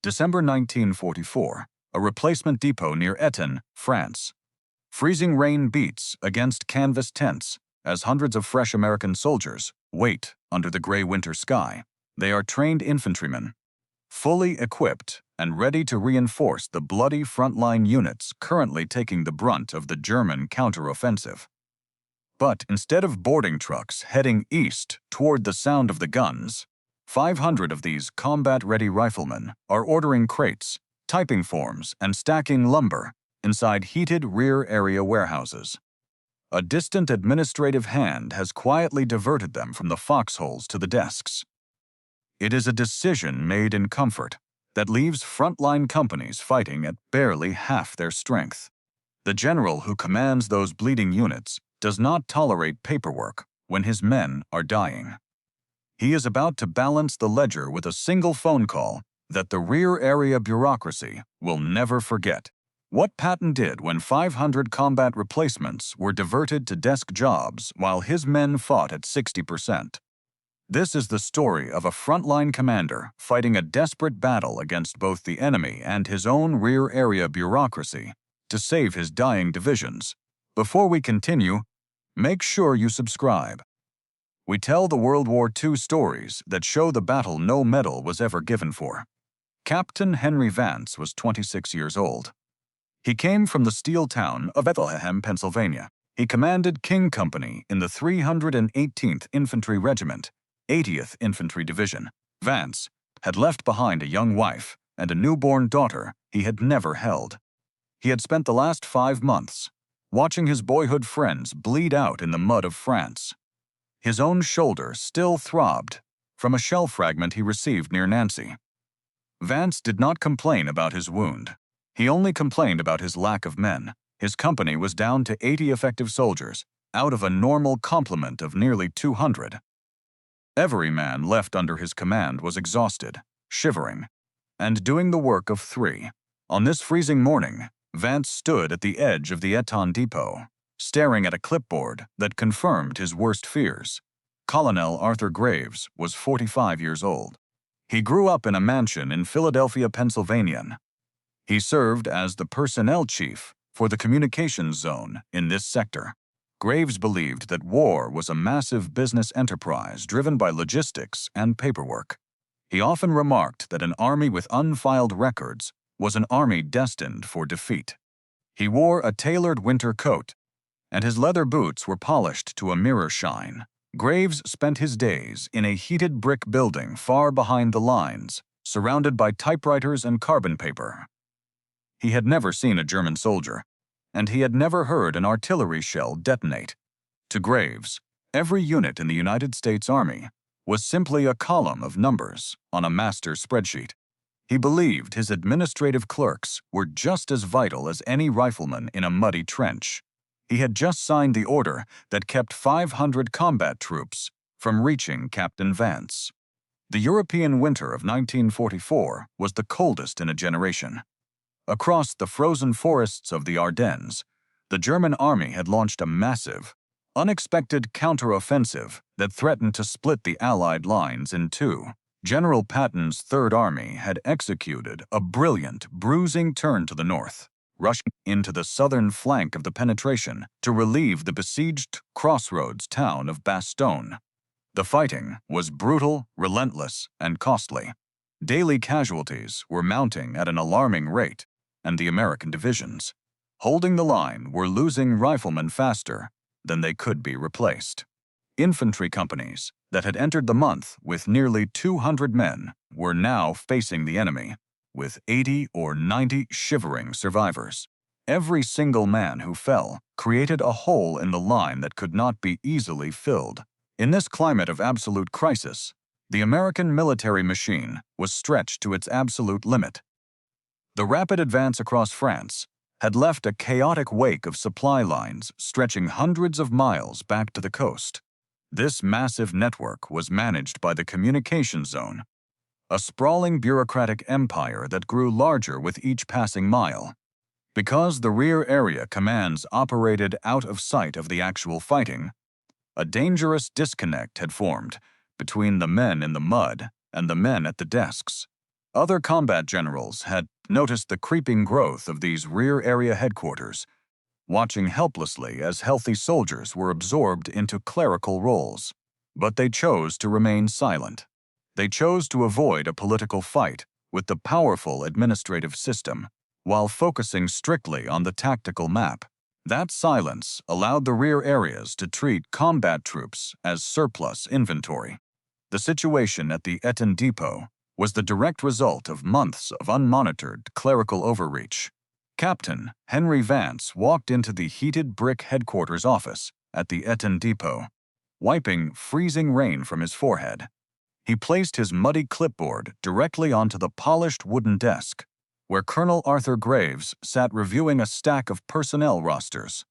December 1944, a replacement depot near Eton, France. Freezing rain beats against canvas tents as hundreds of fresh American soldiers wait under the gray winter sky. They are trained infantrymen, fully equipped and ready to reinforce the bloody frontline units currently taking the brunt of the German counteroffensive. But instead of boarding trucks heading east toward the sound of the guns, 500 of these combat-ready riflemen are ordering crates, typing forms, and stacking lumber inside heated rear area warehouses. A distant administrative hand has quietly diverted them from the foxholes to the desks. It is a decision made in comfort that leaves frontline companies fighting at barely half their strength. The general who commands those bleeding units does not tolerate paperwork when his men are dying. He is about to balance the ledger with a single phone call that the rear area bureaucracy will never forget. What Patton did when 500 combat replacements were diverted to desk jobs while his men fought at 60%. This is the story of a frontline commander fighting a desperate battle against both the enemy and his own rear area bureaucracy to save his dying divisions. Before we continue, make sure you subscribe. We tell the World War II stories that show the battle no medal was ever given for. Captain Henry Vance was 26 years old. He came from the steel town of Bethlehem, Pennsylvania. He commanded King Company in the 318th Infantry Regiment, 80th Infantry Division. Vance had left behind a young wife and a newborn daughter he had never held. He had spent the last 5 months watching his boyhood friends bleed out in the mud of France. His own shoulder still throbbed from a shell fragment he received near Nancy. Vance did not complain about his wound. He only complained about his lack of men. His company was down to 80 effective soldiers, out of a normal complement of nearly 200. Every man left under his command was exhausted, shivering, and doing the work of 3. On this freezing morning, Vance stood at the edge of the Eton depot, staring at a clipboard that confirmed his worst fears. Colonel Arthur Graves was 45 years old. He grew up in a mansion in Philadelphia, Pennsylvania. He served as the personnel chief for the communications zone in this sector. Graves believed that war was a massive business enterprise driven by logistics and paperwork. He often remarked that an army with unfiled records was an army destined for defeat. He wore a tailored winter coat, and his leather boots were polished to a mirror shine. Graves spent his days in a heated brick building far behind the lines, surrounded by typewriters and carbon paper. He had never seen a German soldier, and he had never heard an artillery shell detonate. To Graves, every unit in the United States Army was simply a column of numbers on a master spreadsheet. He believed his administrative clerks were just as vital as any rifleman in a muddy trench. He had just signed the order that kept 500 combat troops from reaching Captain Vance. The European winter of 1944 was the coldest in a generation. Across the frozen forests of the Ardennes, the German army had launched a massive, unexpected counteroffensive that threatened to split the Allied lines in two. General Patton's Third Army had executed a brilliant, bruising turn to the north, rushing into the southern flank of the penetration to relieve the besieged crossroads town of Bastogne. The fighting was brutal, relentless, and costly. Daily casualties were mounting at an alarming rate, and the American divisions, holding the line, were losing riflemen faster than they could be replaced. Infantry companies that had entered the month with nearly 200 men were now facing the enemy with 80 or 90 shivering survivors. Every single man who fell created a hole in the line that could not be easily filled. In this climate of absolute crisis, the American military machine was stretched to its absolute limit. The rapid advance across France had left a chaotic wake of supply lines stretching hundreds of miles back to the coast. This massive network was managed by the communications zone, a sprawling bureaucratic empire that grew larger with each passing mile. Because the rear area commands operated out of sight of the actual fighting, a dangerous disconnect had formed between the men in the mud and the men at the desks. Other combat generals had noticed the creeping growth of these rear area headquarters, watching helplessly as healthy soldiers were absorbed into clerical roles. But they chose to remain silent. They chose to avoid a political fight with the powerful administrative system, while focusing strictly on the tactical map. That silence allowed the rear areas to treat combat troops as surplus inventory. The situation at the Eton depot was the direct result of months of unmonitored clerical overreach. Captain Henry Vance walked into the heated brick headquarters office at the Eton depot, wiping freezing rain from his forehead. He placed his muddy clipboard directly onto the polished wooden desk, where Colonel Arthur Graves sat reviewing a stack of personnel rosters.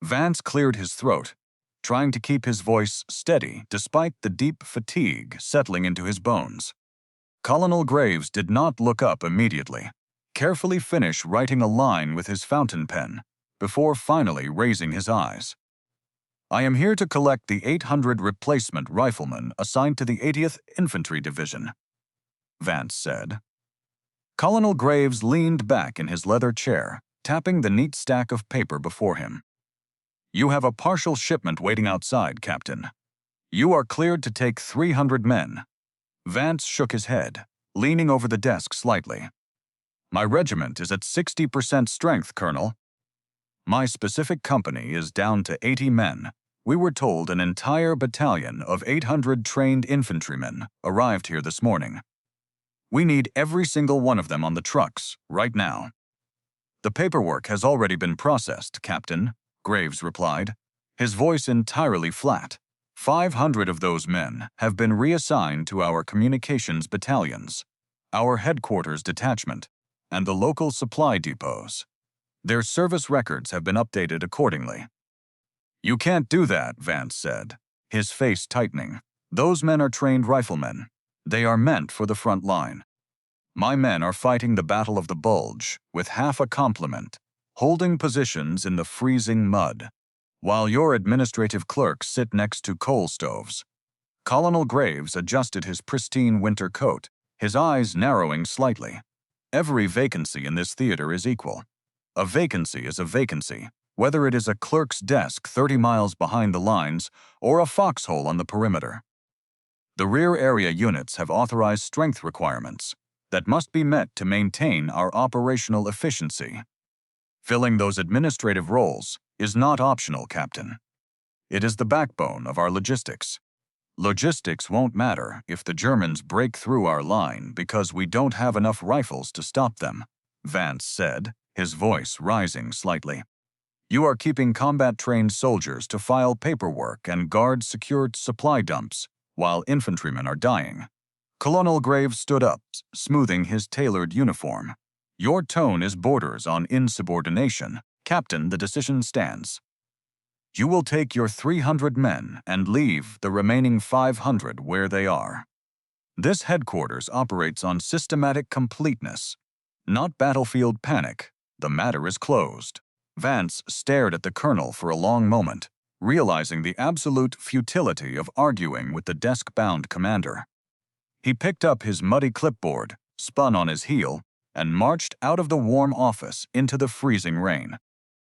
Vance cleared his throat, trying to keep his voice steady despite the deep fatigue settling into his bones. Colonel Graves did not look up immediately, carefully finish writing a line with his fountain pen, before finally raising his eyes. "I am here to collect the 800 replacement riflemen assigned to the 80th Infantry Division," Vance said. Colonel Graves leaned back in his leather chair, tapping the neat stack of paper before him. "You have a partial shipment waiting outside, Captain. You are cleared to take 300 men." Vance shook his head, leaning over the desk slightly. "My regiment is at 60% strength, Colonel. My specific company is down to 80 men. We were told an entire battalion of 800 trained infantrymen arrived here this morning. We need every single one of them on the trucks, right now." "The paperwork has already been processed, Captain," Graves replied, his voice entirely flat. 500 of those men have been reassigned to our communications battalions, our headquarters detachment, and the local supply depots. Their service records have been updated accordingly." "You can't do that," Vance said, his face tightening. "Those men are trained riflemen. They are meant for the front line. My men are fighting the Battle of the Bulge with half a complement, holding positions in the freezing mud, while your administrative clerks sit next to coal stoves." Colonel Graves adjusted his pristine winter coat, his eyes narrowing slightly. "Every vacancy in this theater is equal. A vacancy is a vacancy, whether it is a clerk's desk 30 miles behind the lines or a foxhole on the perimeter. The rear area units have authorized strength requirements that must be met to maintain our operational efficiency. Filling those administrative roles is not optional, Captain. It is the backbone of our logistics. Logistics won't matter if the Germans break through our line because we don't have enough rifles to stop them," Vance said, his voice rising slightly. "You are keeping combat-trained soldiers to file paperwork and guard secured supply dumps while infantrymen are dying." Colonel Graves stood up, smoothing his tailored uniform. "Your tone is borders on insubordination. Captain, the decision stands. You will take your 300 men and leave the remaining 500 where they are. This headquarters operates on systematic completeness, not battlefield panic. The matter is closed." Vance stared at the colonel for a long moment, realizing the absolute futility of arguing with the desk-bound commander. He picked up his muddy clipboard, spun on his heel, and marched out of the warm office into the freezing rain.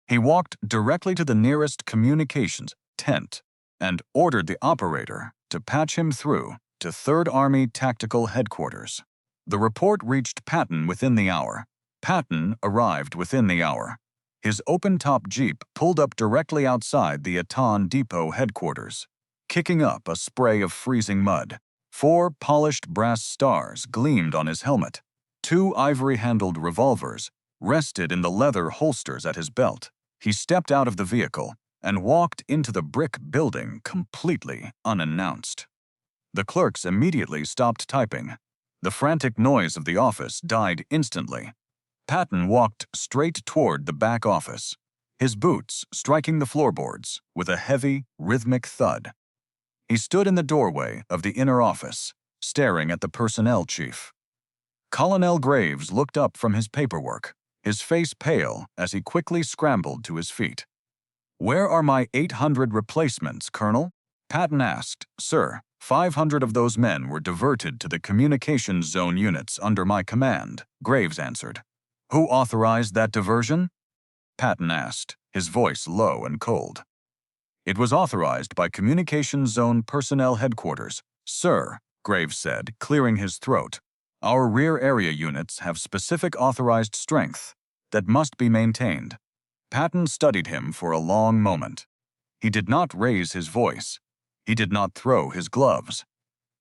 He walked directly to the nearest communications tent and ordered the operator to patch him through to 3rd Army Tactical Headquarters. The report reached Patton within the hour. Patton arrived within the hour. His open-top Jeep pulled up directly outside the Eton Depot headquarters, kicking up a spray of freezing mud. 4 polished brass stars gleamed on his helmet. 2 ivory-handled revolvers rested in the leather holsters at his belt. He stepped out of the vehicle and walked into the brick building completely unannounced. The clerks immediately stopped typing. The frantic noise of the office died instantly. Patton walked straight toward the back office, his boots striking the floorboards with a heavy, rhythmic thud. He stood in the doorway of the inner office, staring at the personnel chief. Colonel Graves looked up from his paperwork, his face pale as he quickly scrambled to his feet. "Where are my 800 replacements, Colonel?" Patton asked. "Sir, 500 of those men were diverted to the communications zone units under my command, Graves answered. Who authorized that diversion? Patton asked, his voice low and cold. It was authorized by Communications Zone Personnel Headquarters, sir, Graves said, clearing his throat. Our rear area units have specific authorized strength that must be maintained. Patton studied him for a long moment. He did not raise his voice. He did not throw his gloves.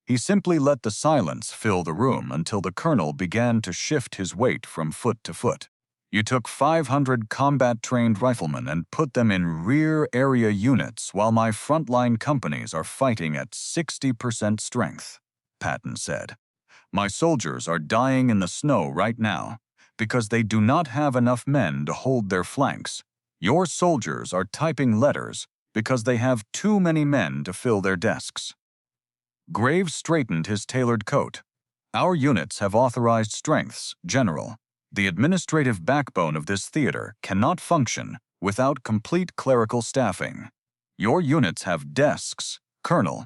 He simply let the silence fill the room until the colonel began to shift his weight from foot to foot. You took 500 combat-trained riflemen and put them in rear area units while my frontline companies are fighting at 60% strength, Patton said. My soldiers are dying in the snow right now because they do not have enough men to hold their flanks. Your soldiers are typing letters because they have too many men to fill their desks. Graves straightened his tailored coat. Our units have authorized strengths, General. The administrative backbone of this theater cannot function without complete clerical staffing. Your units have desks, Colonel,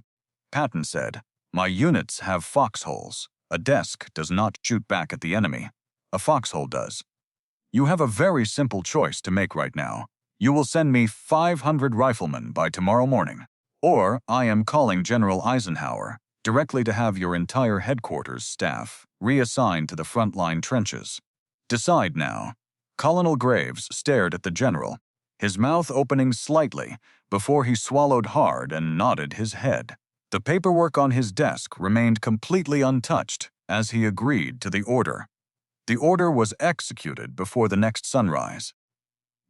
Patton said. My units have foxholes. A desk does not shoot back at the enemy. A foxhole does. You have a very simple choice to make right now. You will send me 500 riflemen by tomorrow morning, or I am calling General Eisenhower directly to have your entire headquarters staff reassigned to the frontline trenches. Decide now. Colonel Graves stared at the general, his mouth opening slightly before he swallowed hard and nodded his head. The paperwork on his desk remained completely untouched as he agreed to the order. The order was executed before the next sunrise.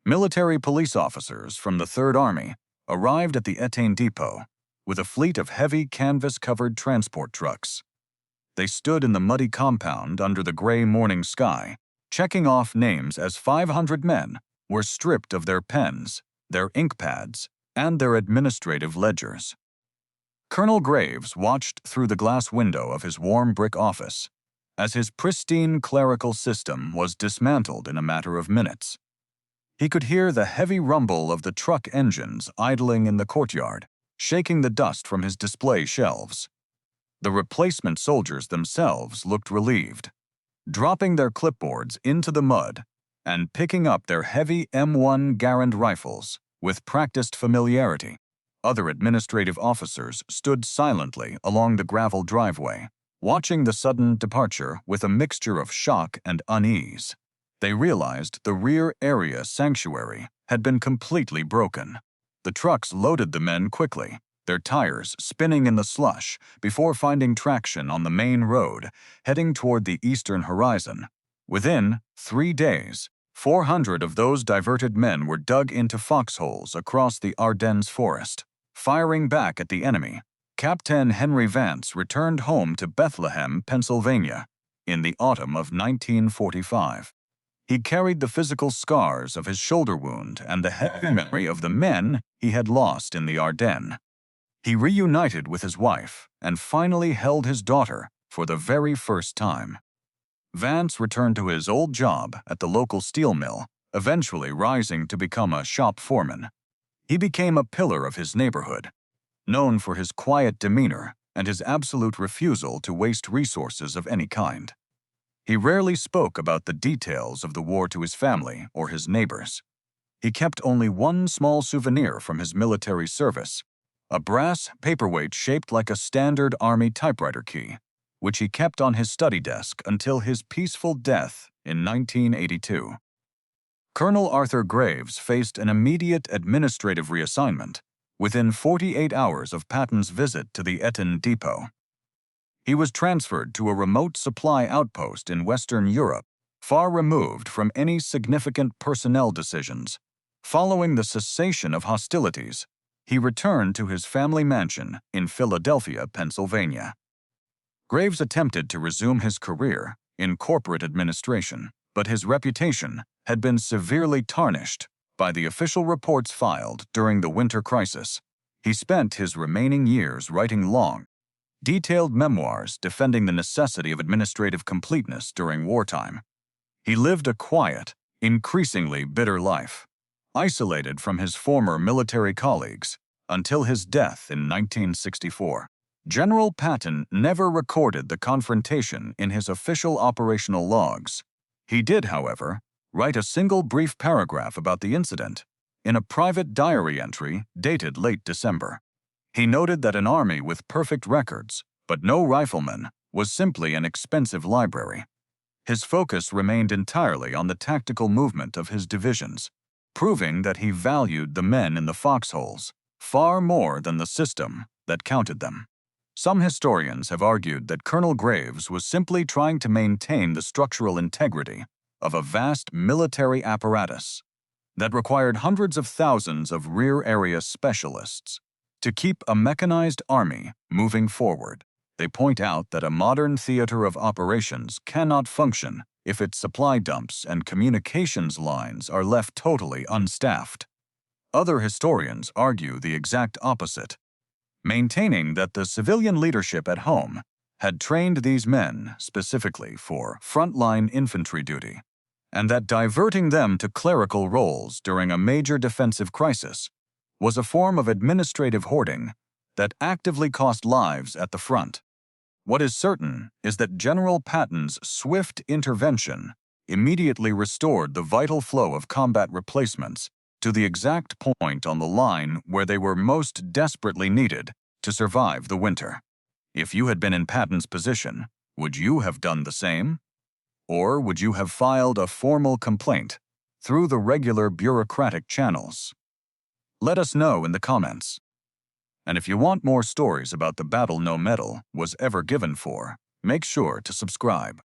Military police officers from the Third Army arrived at the Etienne Depot with a fleet of heavy canvas-covered transport trucks. They stood in the muddy compound under the gray morning sky, checking off names as 500 men were stripped of their pens, their ink pads, and their administrative ledgers. Colonel Graves watched through the glass window of his warm brick office as his pristine clerical system was dismantled in a matter of minutes. He could hear the heavy rumble of the truck engines idling in the courtyard, shaking the dust from his display shelves. The replacement soldiers themselves looked relieved, dropping their clipboards into the mud and picking up their heavy M1 Garand rifles with practiced familiarity. Other administrative officers stood silently along the gravel driveway, watching the sudden departure with a mixture of shock and unease. They realized the rear area sanctuary had been completely broken. The trucks loaded the men quickly, their tires spinning in the slush before finding traction on the main road, heading toward the eastern horizon. Within 3 days, 400 of those diverted men were dug into foxholes across the Ardennes forest. Firing back at the enemy, Captain Henry Vance returned home to Bethlehem, Pennsylvania, in the autumn of 1945. He carried the physical scars of his shoulder wound and the heavy memory of the men he had lost in the Ardennes. He reunited with his wife and finally held his daughter for the very first time. Vance returned to his old job at the local steel mill, eventually rising to become a shop foreman. He became a pillar of his neighborhood, known for his quiet demeanor and his absolute refusal to waste resources of any kind. He rarely spoke about the details of the war to his family or his neighbors. He kept only one small souvenir from his military service, a brass paperweight shaped like a standard Army typewriter key, which he kept on his study desk until his peaceful death in 1982. Colonel Arthur Graves faced an immediate administrative reassignment within 48 hours of Patton's visit to the Etienne Depot. He was transferred to a remote supply outpost in Western Europe, far removed from any significant personnel decisions. Following the cessation of hostilities, he returned to his family mansion in Philadelphia, Pennsylvania. Graves attempted to resume his career in corporate administration, but his reputation had been severely tarnished by the official reports filed during the winter crisis. He spent his remaining years writing long, detailed memoirs defending the necessity of administrative completeness during wartime. He lived a quiet, increasingly bitter life, isolated from his former military colleagues, until his death in 1964. General Patton never recorded the confrontation in his official operational logs. He did, however, write a single brief paragraph about the incident in a private diary entry dated late December. He noted that an army with perfect records, but no riflemen, was simply an expensive library. His focus remained entirely on the tactical movement of his divisions, proving that he valued the men in the foxholes far more than the system that counted them. Some historians have argued that Colonel Graves was simply trying to maintain the structural integrity of a vast military apparatus that required hundreds of thousands of rear-area specialists to keep a mechanized army moving forward. They point out that a modern theater of operations cannot function if its supply dumps and communications lines are left totally unstaffed. Other historians argue the exact opposite, maintaining that the civilian leadership at home had trained these men specifically for frontline infantry duty, and that diverting them to clerical roles during a major defensive crisis was a form of administrative hoarding that actively cost lives at the front. What is certain is that General Patton's swift intervention immediately restored the vital flow of combat replacements to the exact point on the line where they were most desperately needed to survive the winter. If you had been in Patton's position, would you have done the same? Or would you have filed a formal complaint through the regular bureaucratic channels? Let us know in the comments. And if you want more stories about the battle no medal was ever given for, make sure to subscribe.